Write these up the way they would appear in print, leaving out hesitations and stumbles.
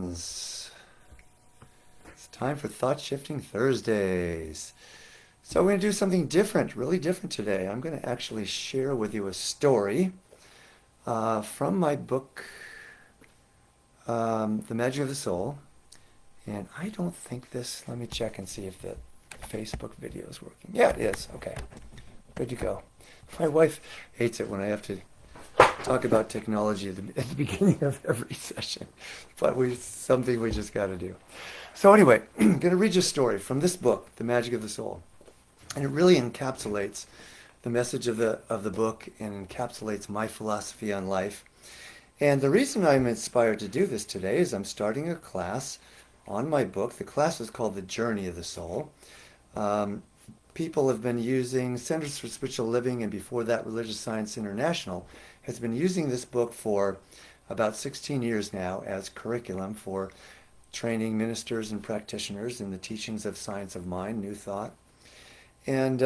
friends. It's time for Thought Shifting Thursdays. So, we're going to do something different, really different today. I'm going to actually share with you a story from my book, The Magic of the Soul. And I don't think let me check and see if the Facebook video is working. Yeah, it is. Okay. Good to go. My wife hates it when I have to talk about technology at the beginning of every session, but something we just got to do. So anyway, I'm going to read you a story from this book, The Magic of the Soul, and it really encapsulates the message of the book and encapsulates my philosophy on life. And the reason I'm inspired to do this today is I'm starting a class on my book. The class is called The Journey of the Soul. People have been using Centers for Spiritual Living, and before that, Religious Science International has been using this book for about 16 years now as curriculum for training ministers and practitioners in the teachings of science of mind, New Thought. And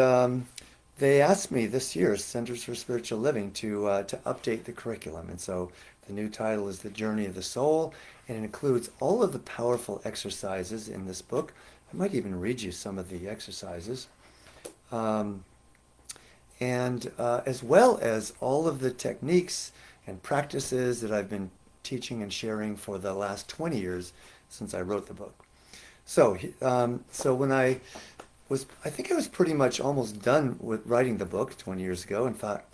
they asked me this year, Centers for Spiritual Living, to update the curriculum. And so the new title is The Journey of the Soul, and it includes all of the powerful exercises in this book. I might even read you some of the exercises. As well as all of the techniques and practices that I've been teaching and sharing for the last 20 years since I wrote the book. So when I think I was pretty much almost done with writing the book 20 years ago and thought,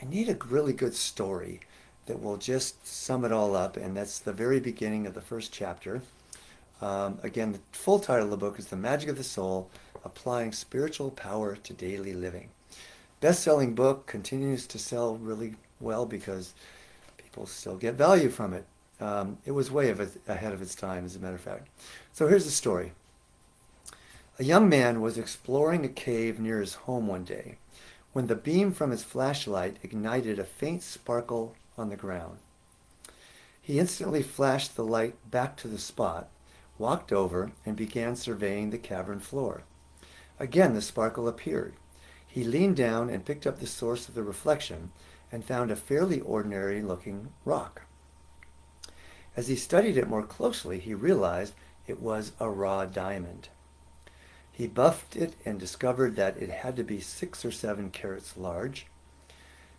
I need a really good story that will just sum it all up, and that's the very beginning of the first chapter. Again, the full title of the book is The Magic of the Soul, Applying Spiritual Power to Daily Living. Best-selling book, continues to sell really well because people still get value from it. It was way ahead of its time, as a matter of fact. So here's the story. A young man was exploring a cave near his home one day when the beam from his flashlight ignited a faint sparkle on the ground. He instantly flashed the light back to the spot, walked over, and began surveying the cavern floor. Again, the sparkle appeared. He leaned down and picked up the source of the reflection and found a fairly ordinary-looking rock. As he studied it more closely, he realized it was a raw diamond. He buffed it and discovered that it had to be 6 or 7 carats large.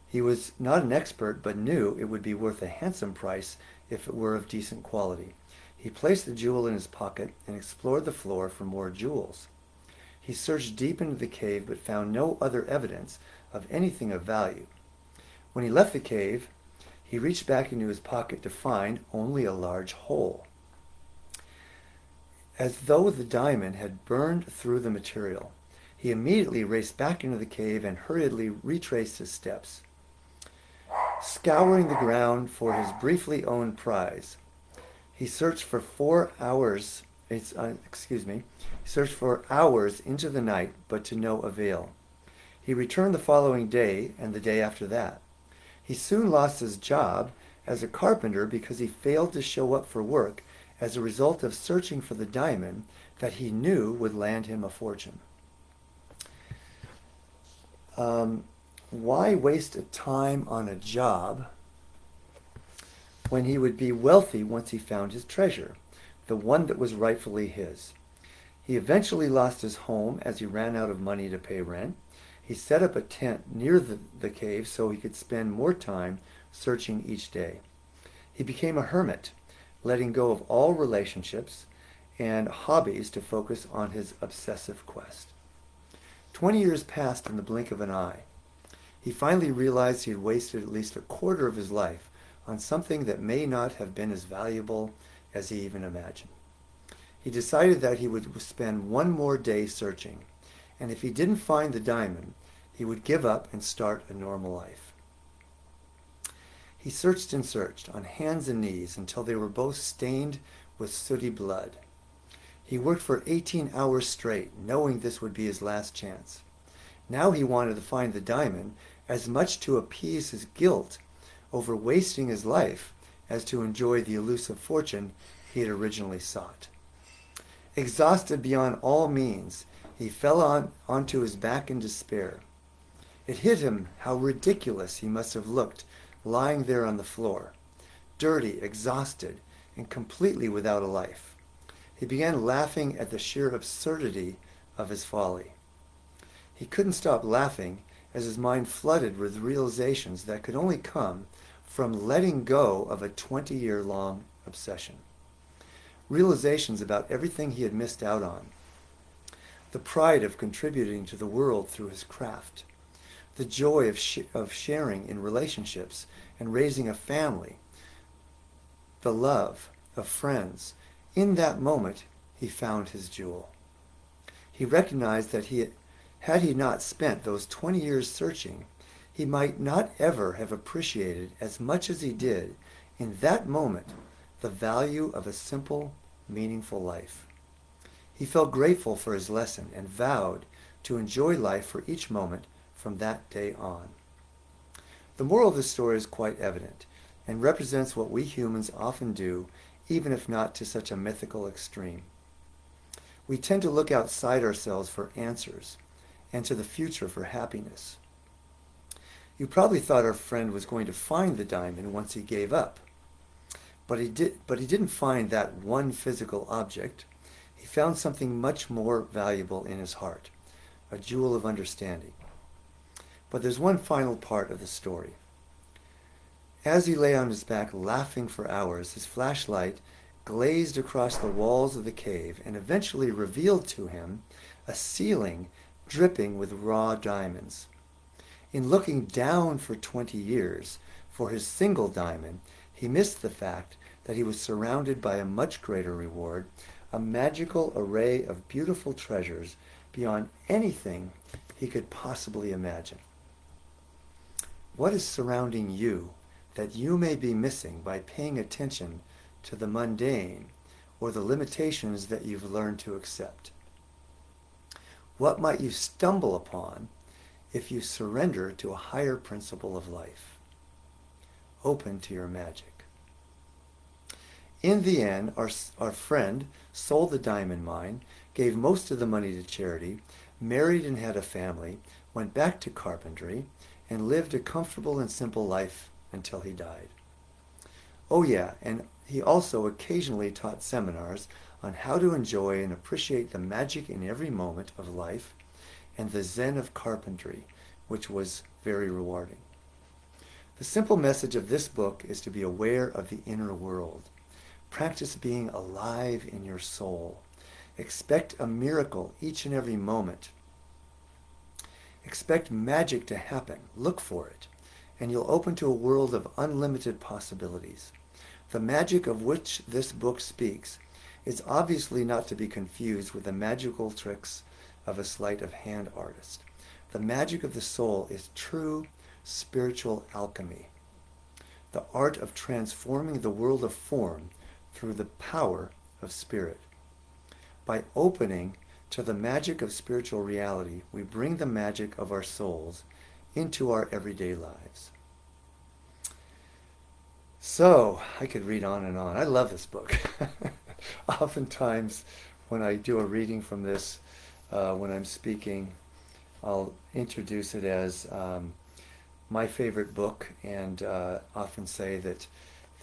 He was not an expert, but knew it would be worth a handsome price if it were of decent quality. He placed the jewel in his pocket and explored the floor for more jewels. He searched deep into the cave but found no other evidence of anything of value. When he left the cave, he reached back into his pocket to find only a large hole, as though the diamond had burned through the material. He immediately raced back into the cave and hurriedly retraced his steps, scouring the ground for his briefly owned prize. He searched for 4 hours. He searched for hours into the night, but to no avail. He returned the following day and the day after that. He soon lost his job as a carpenter because he failed to show up for work as a result of searching for the diamond that he knew would land him a fortune. Why waste time on a job when he would be wealthy once he found his treasure, the one that was rightfully his? He eventually lost his home as he ran out of money to pay rent. He set up a tent near the cave so he could spend more time searching each day. He became a hermit, letting go of all relationships and hobbies to focus on his obsessive quest. 20 years passed in the blink of an eye. He finally realized he had wasted at least a quarter of his life on something that may not have been as valuable as he even imagined. He decided that he would spend one more day searching, and if he didn't find the diamond, he would give up and start a normal life. He searched and searched, on hands and knees, until they were both stained with sooty blood. He worked for 18 hours straight, knowing this would be his last chance. Now he wanted to find the diamond as much to appease his guilt over wasting his life as to enjoy the elusive fortune he had originally sought. Exhausted beyond all means, he fell onto his back in despair. It hit him how ridiculous he must have looked lying there on the floor, dirty, exhausted, and completely without a life. He began laughing at the sheer absurdity of his folly. He couldn't stop laughing as his mind flooded with realizations that could only come from letting go of a 20-year-long obsession. Realizations about everything he had missed out on. The pride of contributing to the world through his craft. The joy of sharing in relationships and raising a family. The love of friends. In that moment, he found his jewel. He recognized that had he not spent those 20 years searching, he might not ever have appreciated as much as he did in that moment the value of a simple, meaningful life. He felt grateful for his lesson and vowed to enjoy life for each moment from that day on. The moral of the story is quite evident and represents what we humans often do, even if not to such a mythical extreme. We tend to look outside ourselves for answers and to the future for happiness. You probably thought our friend was going to find the diamond once he gave up. But he didn't find that one physical object. He found something much more valuable in his heart, a jewel of understanding. But there's one final part of the story. As he lay on his back laughing for hours, his flashlight glazed across the walls of the cave and eventually revealed to him a ceiling dripping with raw diamonds. In looking down for 20 years for his single diamond, he missed the fact that he was surrounded by a much greater reward, a magical array of beautiful treasures beyond anything he could possibly imagine. What is surrounding you that you may be missing by paying attention to the mundane or the limitations that you've learned to accept? What might you stumble upon if you surrender to a higher principle of life? Open to your magic. In the end, our friend sold the diamond mine, gave most of the money to charity, married and had a family, went back to carpentry, and lived a comfortable and simple life until he died. Oh yeah, and he also occasionally taught seminars on how to enjoy and appreciate the magic in every moment of life and the zen of carpentry, which was very rewarding. The simple message of this book is to be aware of the inner world. Practice being alive in your soul. Expect a miracle each and every moment. Expect magic to happen. Look for it. And you'll open to a world of unlimited possibilities. The magic of which this book speaks is obviously not to be confused with the magical tricks of a sleight of hand artist. The magic of the soul is true spiritual alchemy, the art of transforming the world of form through the power of spirit. By opening to the magic of spiritual reality, we bring the magic of our souls into our everyday lives. So, I could read on and on. I love this book. Oftentimes, when I do a reading from this, when I'm speaking, I'll introduce it as my favorite book, and often say that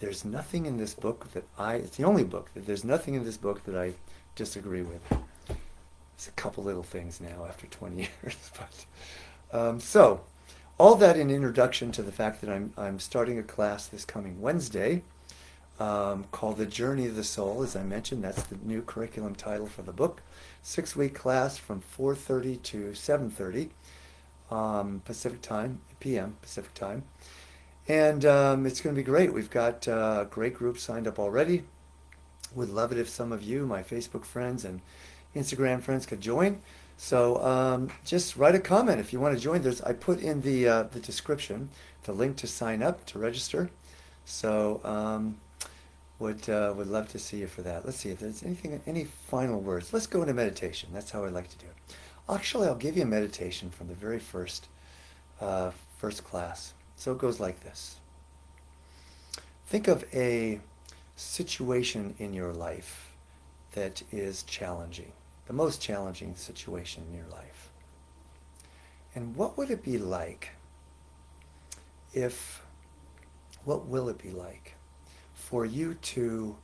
there's nothing in this book it's the only book, that there's nothing in this book that I disagree with. There's a couple little things now after 20 years. But so, all that in introduction to the fact that I'm starting a class this coming Wednesday called The Journey of the Soul. As I mentioned, that's the new curriculum title for the book. 6-week class from 4:30 to 7:30 Pacific time, p.m. Pacific time. And it's going to be great. We've got a great group signed up already. Would love it if some of you, my Facebook friends and Instagram friends, could join. So just write a comment if you want to join. I put in the description the link to sign up, to register. So would love to see you for that. Let's see if there's any final words. Let's go into meditation. That's how I like to do it. Actually, I'll give you a meditation from the very first class. So it goes like this. Think of a situation in your life that is challenging, the most challenging situation in your life. And what would it be like what will it be like for you to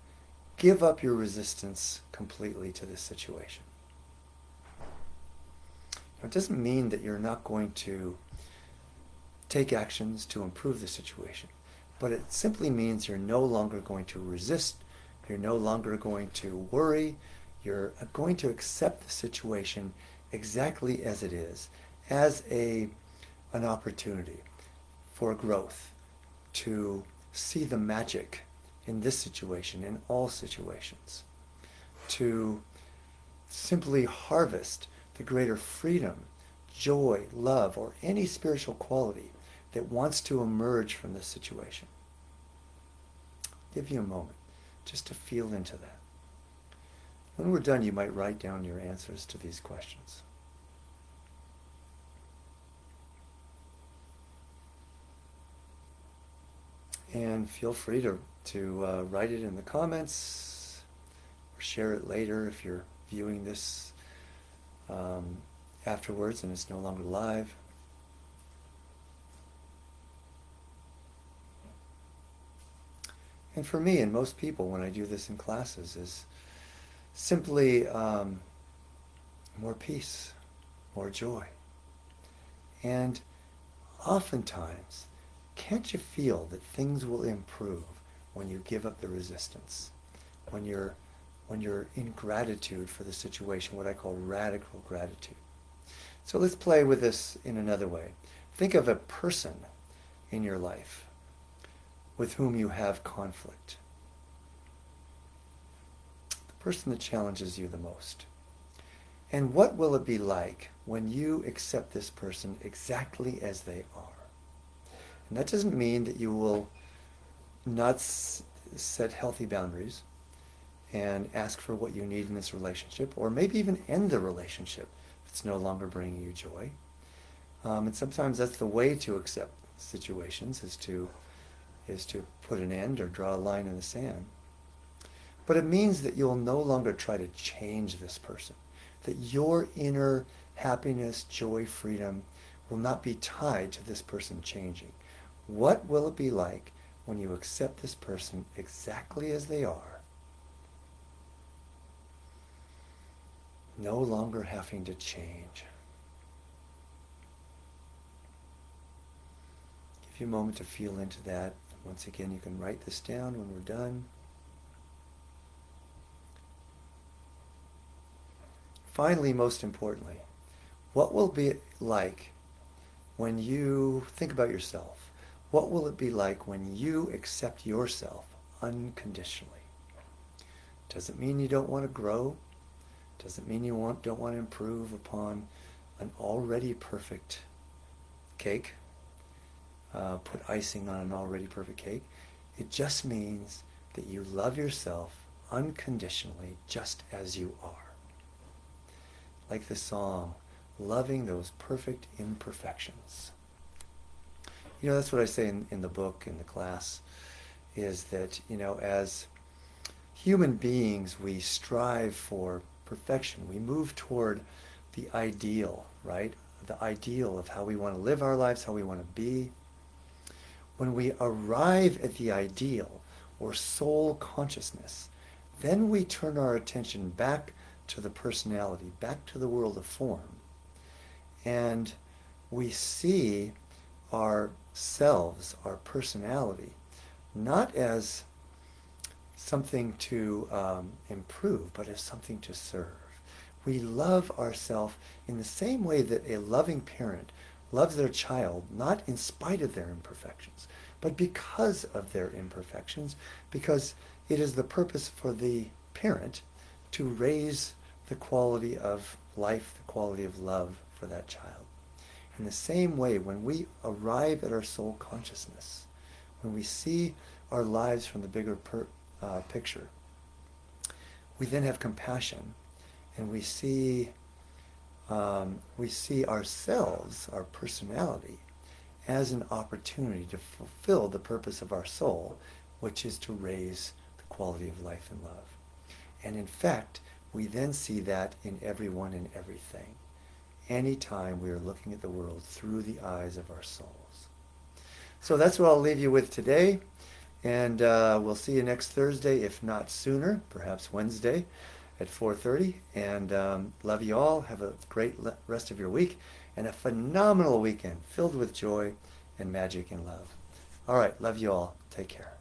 give up your resistance completely to this situation. Now, it doesn't mean that you're not going to take actions to improve the situation, but it simply means you're no longer going to resist, you're no longer going to worry, you're going to accept the situation exactly as it is, as an opportunity for growth, to see the magic in this situation, in all situations, to simply harvest the greater freedom, joy, love, or any spiritual quality that wants to emerge from this situation. Give you a moment just to feel into that. When we're done, you might write down your answers to these questions. And feel free to write it in the comments or share it later if you're viewing this afterwards and it's no longer live. And for me and most people, when I do this in classes, is simply more peace, more joy. And oftentimes, can't you feel that things will improve when you give up the resistance? When you're in gratitude for the situation, what I call radical gratitude. So let's play with this in another way. Think of a person in your life with whom you have conflict. The person that challenges you the most. And what will it be like when you accept this person exactly as they are? And that doesn't mean that you will not set healthy boundaries and ask for what you need in this relationship, or maybe even end the relationship if it's no longer bringing you joy. And sometimes that's the way to accept situations, is to put an end or draw a line in the sand. But it means that you'll no longer try to change this person, that your inner happiness, joy, freedom will not be tied to this person changing. What will it be like when you accept this person exactly as they are, no longer having to change? Give you a moment to feel into that. Once again, you can write this down when we're done. Finally, most importantly, what will it be like when you think about yourself? What will it be like when you accept yourself unconditionally? Doesn't mean you don't want to grow. Doesn't mean you don't want to improve upon an already perfect cake. Put icing on an already perfect cake. It just means that you love yourself unconditionally just as you are. Like the song, loving those perfect imperfections. You know, that's what I say in the book, in the class, is that, as human beings, we strive for perfection. We move toward the ideal, right? The ideal of how we want to live our lives, how we want to be. When we arrive at the ideal, or soul consciousness, then we turn our attention back to the personality, back to the world of form. And we see ourselves, our personality, not as something to improve, but as something to serve. We love ourselves in the same way that a loving parent loves their child, not in spite of their imperfections, but because of their imperfections, because it is the purpose for the parent to raise the quality of life, the quality of love for that child. In the same way, when we arrive at our soul consciousness, when we see our lives from the bigger picture, we then have compassion, and we see ourselves, our personality, as an opportunity to fulfill the purpose of our soul, which is to raise the quality of life and love. And in fact, we then see that in everyone and everything, anytime we are looking at the world through the eyes of our souls. So that's what I'll leave you with today. And we'll see you next Thursday, if not sooner, perhaps Wednesday at 4:30. And love you all. Have a great rest of your week and a phenomenal weekend filled with joy and magic and love. All right. Love you all. Take care.